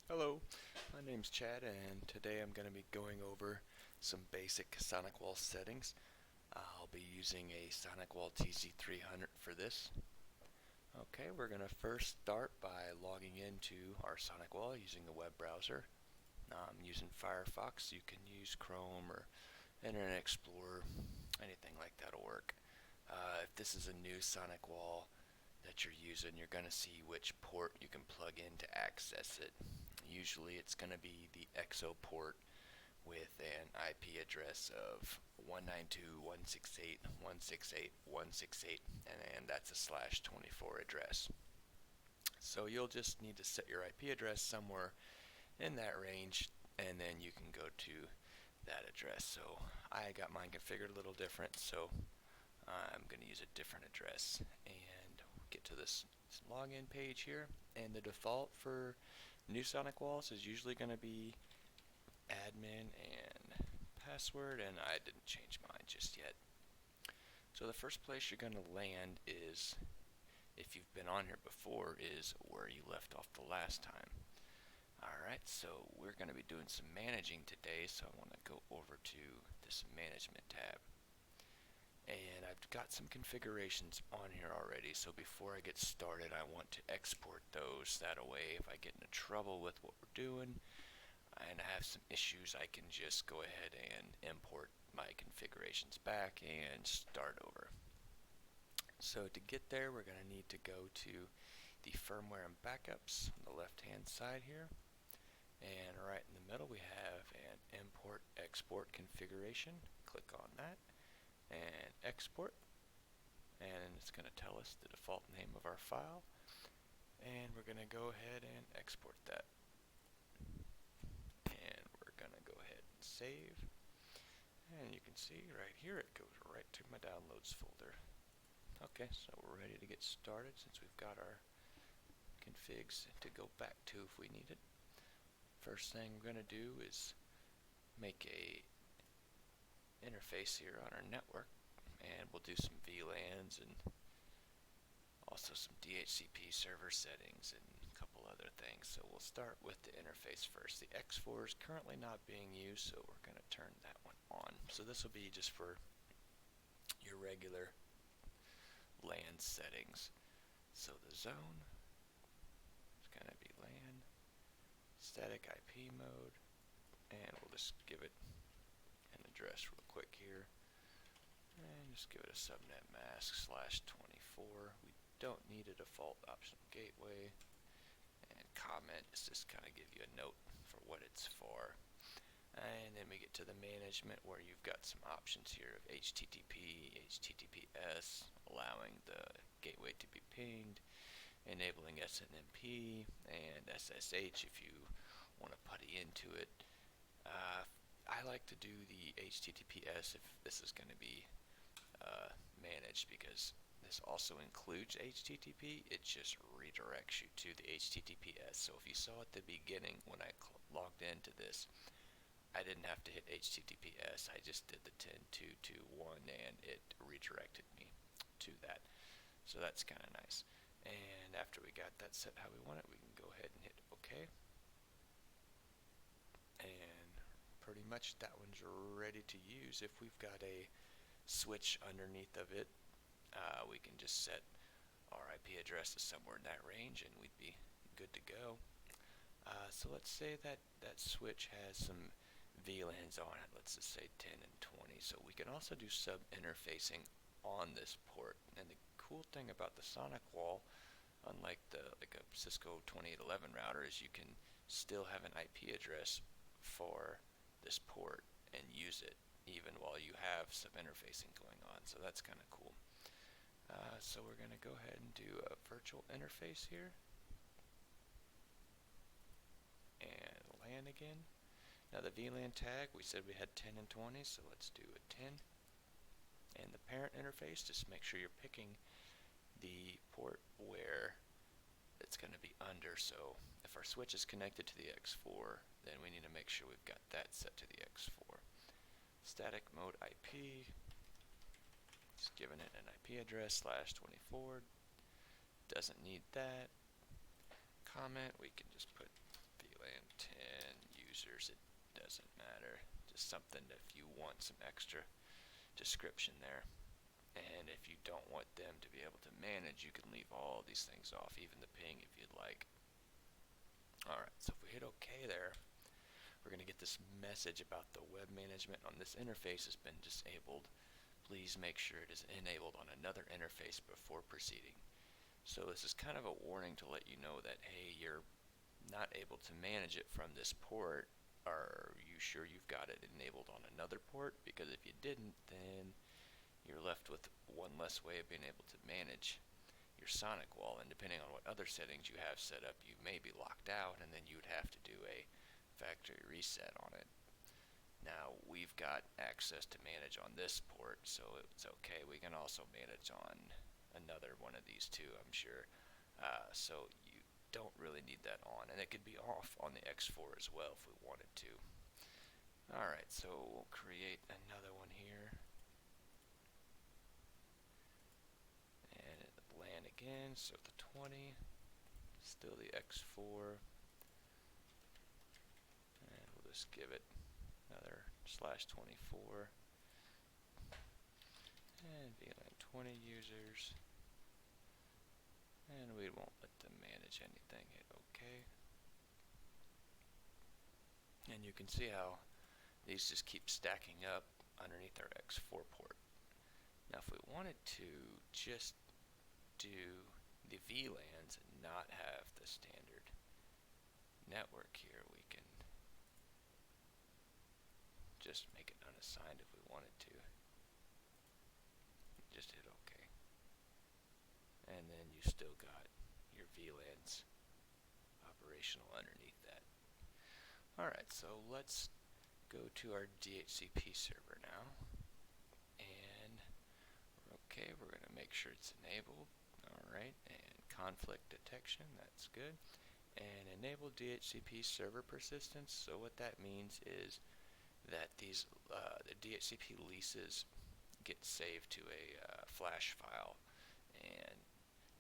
Hello, my name's Chad, and today I'm going to be going over some basic Sonicwall settings. I'll be using a Sonicwall TZ300 for this. Okay, we're going to first start by logging into our Sonicwall using the web browser. Using Firefox. You can use Chrome or Internet Explorer, anything like that'll work. If this is a new Sonicwall that you're using, you're going to see which port you can plug in to access it. Usually it's going to be the EXO port with an IP address of 192.168.168.168, and that's a /24 address. So you'll just need to set your IP address somewhere in that range, and then you can go to that address. So I got mine configured a little different, so I'm going to use a different address and get to this login page here. And the default for new Sonicwalls is usually going to be admin and password, and I didn't change mine just yet. So the first place you're going to land is, if you've been on here before, is where you left off the last time. Alright, so we're going to be doing some managing today, so I want to go over to this management tab. And I've got some configurations on here already, so before I get started I want to export those. That way if I get into trouble with what we're doing and I have some issues, I can just go ahead and import my configurations back and start over. So to get there, we're going to need to go to the firmware and backups on the left hand side here, and right in the middle we have an import export configuration. Click on that and export, and it's going to tell us the default name of our file, and we're going to go ahead and export that, and we're going to go ahead and save, and you can see right here it goes right to my downloads folder. Okay, so we're ready to get started since we've got our configs to go back to if we need it. First thing we're going to do is make a interface here on our network, and we'll do some VLANs and also some DHCP server settings and a couple other things. So we'll start with the interface first. The X4 is currently not being used, so we're going to turn that one on. So this will be just for your regular LAN settings. So the zone is going to be LAN, static IP mode, and we'll just give it an address real quick here, and just give it a subnet mask /24. We don't need a default optional gateway, and comment is just kind of give you a note for what it's for. And then we get to the management, where you've got some options here of HTTP, HTTPS, allowing the gateway to be pinged, enabling SNMP, and SSH if you want to putty into it. I like to do the HTTPS if this is going to be managed, because this also includes HTTP. It just redirects you to the HTTPS. So if you saw at the beginning when I logged into this, I didn't have to hit HTTPS. I just did the 10.2.2.1 and it redirected me to that. So that's kind of nice. And after we got that set how we want it, we can go ahead and hit OK. And pretty much that one's ready to use. If we've got a switch underneath of it, we can just set our IP address to somewhere in that range and we'd be good to go. So let's say that that switch has some VLANs on it, let's just say 10 and 20. So we can also do sub-interfacing on this port. And the cool thing about the Sonicwall, unlike a Cisco 2811 router, is you can still have an IP address for this port and use it even while you have sub-interfacing going on. So that's kind of cool. So we're going to go ahead and do a virtual interface here, and LAN again. Now the VLAN tag, we said we had 10 and 20, so let's do a 10. And the parent interface, just make sure you're picking the port where it's going to be under. So if our switch is connected to the X4, then we need to make sure we've got that set to the X4. Static mode IP, just giving it an IP address /24. Doesn't need that. Comment, we can just put VLAN something if you want some extra description there. And if you don't want them to be able to manage, you can leave all these things off, even the ping if you'd like. Alright, so if we hit OK there, we're going to get this message about the web management on this interface has been disabled. Please make sure it is enabled on another interface before proceeding. So this is kind of a warning to let you know that, hey, you're not able to manage it from this port. Are you sure you've got it enabled on another port? Because if you didn't, then you're left with one less way of being able to manage your Sonicwall, and depending on what other settings you have set up, you may be locked out, and then you would have to do a factory reset on it. Now, we've got access to manage on this port, so it's okay. We can also manage on another one of these two, I'm sure. So you don't really need that on, and it could be off on the X4 as well if we wanted to. Alright, so we'll create another one here. LAN again, so the 20, still the X4, and we'll just give it another /24, and VLAN 20 users, and we won't let them manage anything. Hit OK, and you can see how these just keep stacking up underneath our X4 port. Now if we wanted to just do the VLANs and not have the standard network here, we can just make it unassigned if we wanted to. Just hit OK. And then you still got your VLANs operational underneath that. Alright, so let's go to our DHCP server now. And we're OK, we're going to make sure it's enabled. Alright, and conflict detection, that's good. And enable DHCP server persistence. So what that means is that these the DHCP leases get saved to a flash file, and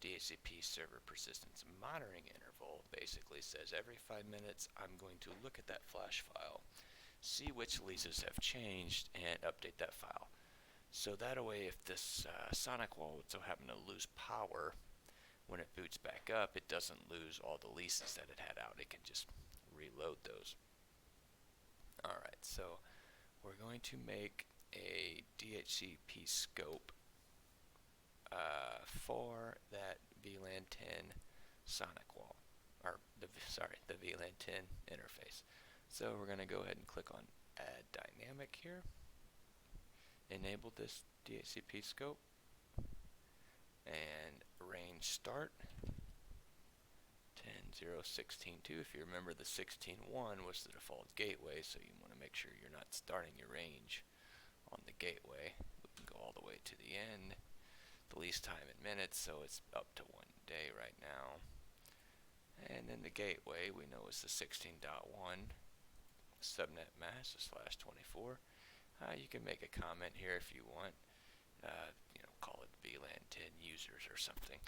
DHCP server persistence monitoring interval basically says every 5 minutes I'm going to look at that flash file, see which leases have changed, and update that file. So that way, if this Sonicwall would so happen to lose power when it boots back up, it doesn't lose all the leases that it had out. It can just reload those. Alright, so we're going to make a DHCP scope for that VLAN 10 Sonicwall, or the VLAN 10 interface. So we're going to go ahead and click on Add Dynamic here. Enable this DHCP scope, and range start 10.0.16.2. If you remember, the 16.1 was the default gateway, so you want to make sure you're not starting your range on the gateway. We can go all the way to the end. The least time in minutes, so it's up to 1 day right now. And then the gateway we know is the 16.1 subnet mask /24. You can make a comment here if you want. Call it VLAN 10 users or something.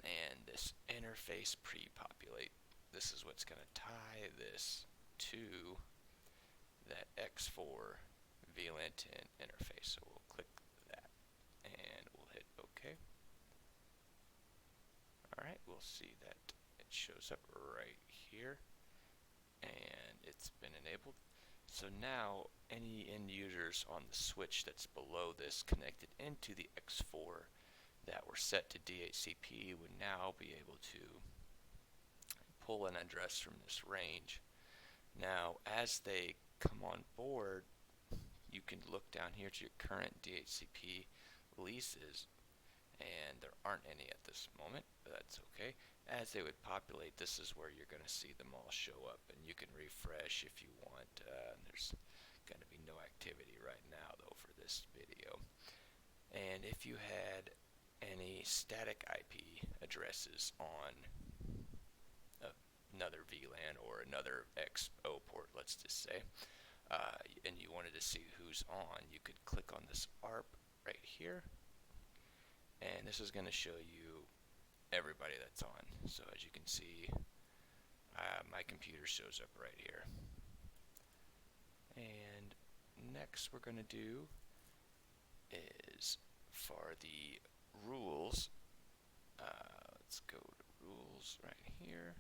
And this interface pre-populate. This is what's going to tie this to that X4 VLAN 10 interface. So we'll click that and we'll hit OK. Alright, we'll see that it shows up right here, and it's been enabled. So now any end users on the switch that's below this connected into the X4 that were set to DHCP would now be able to pull an address from this range. Now as they come on board, you can look down here to your current DHCP leases, and there aren't any at this moment, but that's okay. As they would populate, this is where you're going to see them all show up, and you can refresh if you want. There's going to be no activity right now though for this video. And if you had any static IP addresses on another VLAN or another XO port, let's just say, and you wanted to see who's on, you could click on this ARP right here, and this is going to show you everybody that's on. So as you can see, my computer shows up right here. And next we're going to do is for the rules, let's go to rules right here,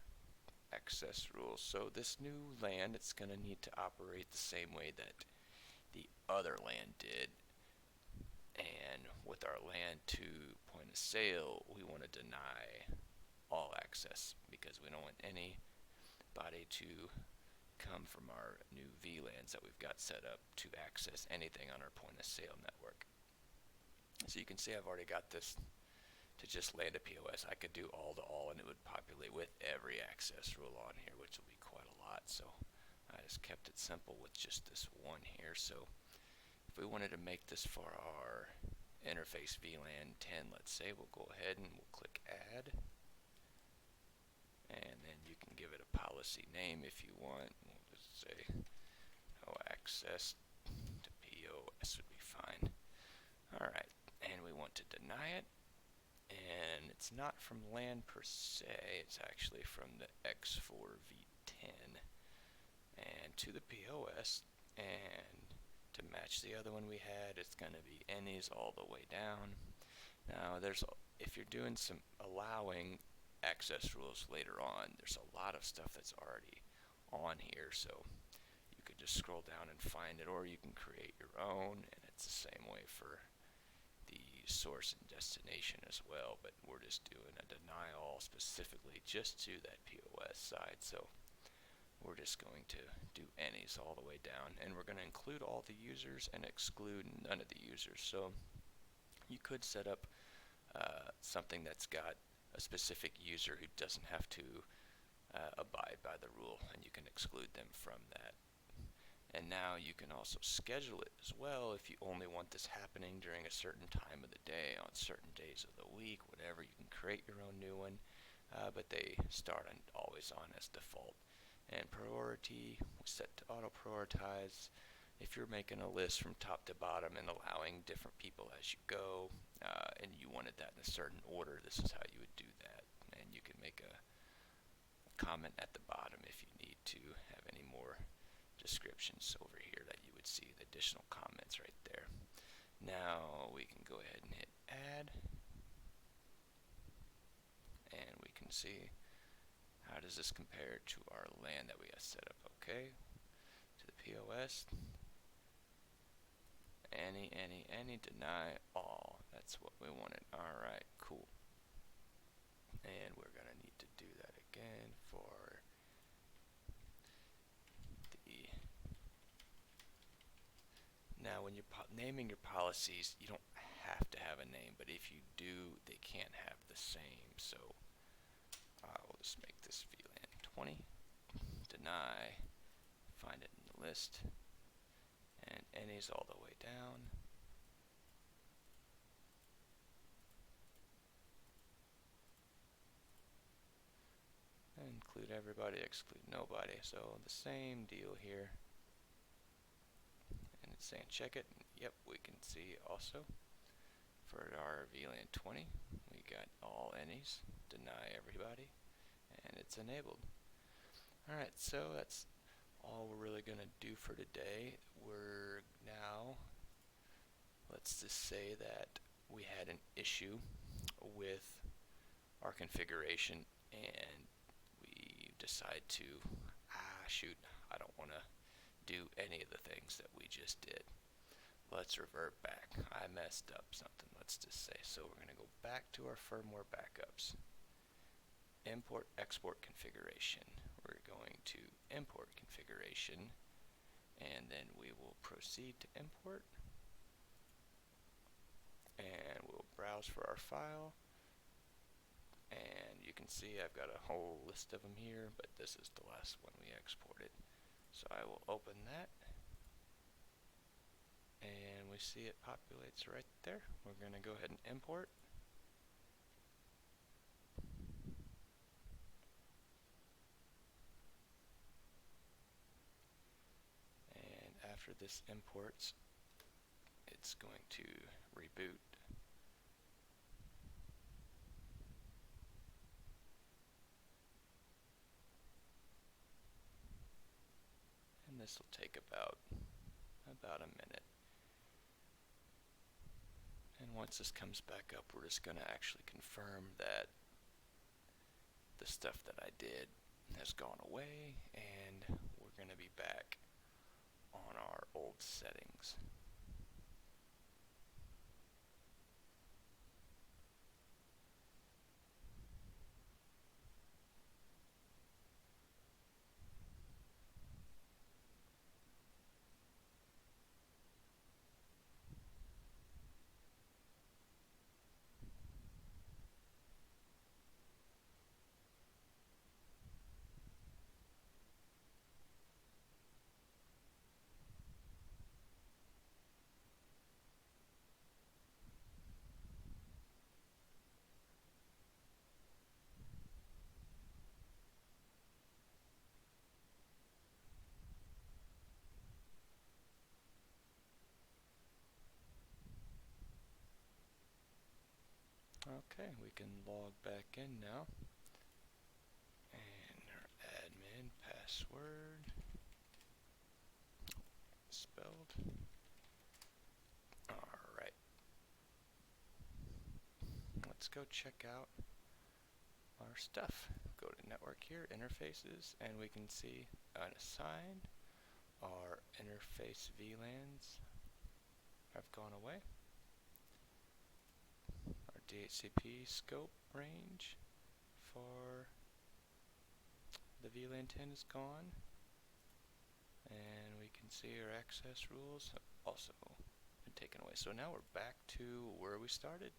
access rules. So this new land, it's going to need to operate the same way that the other land did. And with our land to point of sale, we want to deny all access because we don't want anybody to come from our new VLANs that we've got set up to access anything on our point of sale network. So you can see I've already got this to just land a POS. I could do all to all and it would populate with every access rule on here, which will be quite a lot. So I just kept it simple with just this one here. So if we wanted to make this for our interface VLAN 10, let's say, we'll go ahead and we'll click add. And then you can give it a policy name if you want. We'll just say no access to POS would be fine. Alright, and we want to deny it. And it's not from LAN per se, it's actually from the X4 V10 and to the POS. And to match the other one we had, it's going to be any's all the way down. Now, if you're doing some allowing access rules later on, there's a lot of stuff that's already on here, so you could just scroll down and find it, or you can create your own, and it's the same way for the source and destination as well, but we're just doing a deny all specifically just to that POS side, so we're just going to do any's all the way down, and we're going to include all the users and exclude none of the users. So you could set up something that's got a specific user who doesn't have to abide by the rule, and you can exclude them from that. And now you can also schedule it as well if you only want this happening during a certain time of the day, on certain days of the week, whatever. You can create your own new one, but they start on always on as default. And priority, we set to auto prioritize. If you're making a list from top to bottom and allowing different people as you go, and you wanted that in a certain order, this is how you would do that. And you can make a comment at the bottom if you need to have any more descriptions over here that you would see the additional comments right there. Now we can go ahead and hit add, and we can see how does this compare to our LAN that we have set up. Okay, to the POS, any, deny all. That's what we wanted. Alright, cool. And we're going to need to do that again for the... Now when you're naming your policies, you don't have to have a name, but if you do, they can't have the same. So we'll just make this VLAN 20, deny, find it in the list, and any's all the way down. Include everybody, exclude nobody. So the same deal here. And it's saying check it. Yep, we can see also for our VLAN 20, we got all any's, deny everybody, and it's enabled. Alright, so that's all we're really going to do for today. We're now, let's just say that we had an issue with our configuration and we decide to, shoot, I don't want to do any of the things that we just did. Let's revert back. I messed up something, let's just say. So we're going to go back to our firmware backups. Import, export configuration. We're going to import configuration, and then we will proceed to import. And we'll browse for our file. And you can see I've got a whole list of them here, but this is the last one we exported. So I will open that. And we see it populates right there. We're going to go ahead and import. And after this imports, it's going to reboot. And this will take about about a minute. And once this comes back up, we're just going to actually confirm that the stuff that I did has gone away, and we're going to be back on our old settings. Okay, we can log back in now. And our admin password spelled. Alright. Let's go check out our stuff. Go to network here, interfaces, and we can see unassigned. Our interface VLANs have gone away. Our DHCP scope range for the VLAN 10 is gone. And we can see our access rules have also been taken away. So now we're back to where we started.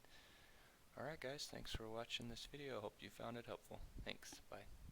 Alright guys, thanks for watching this video. Hope you found it helpful. Thanks, bye.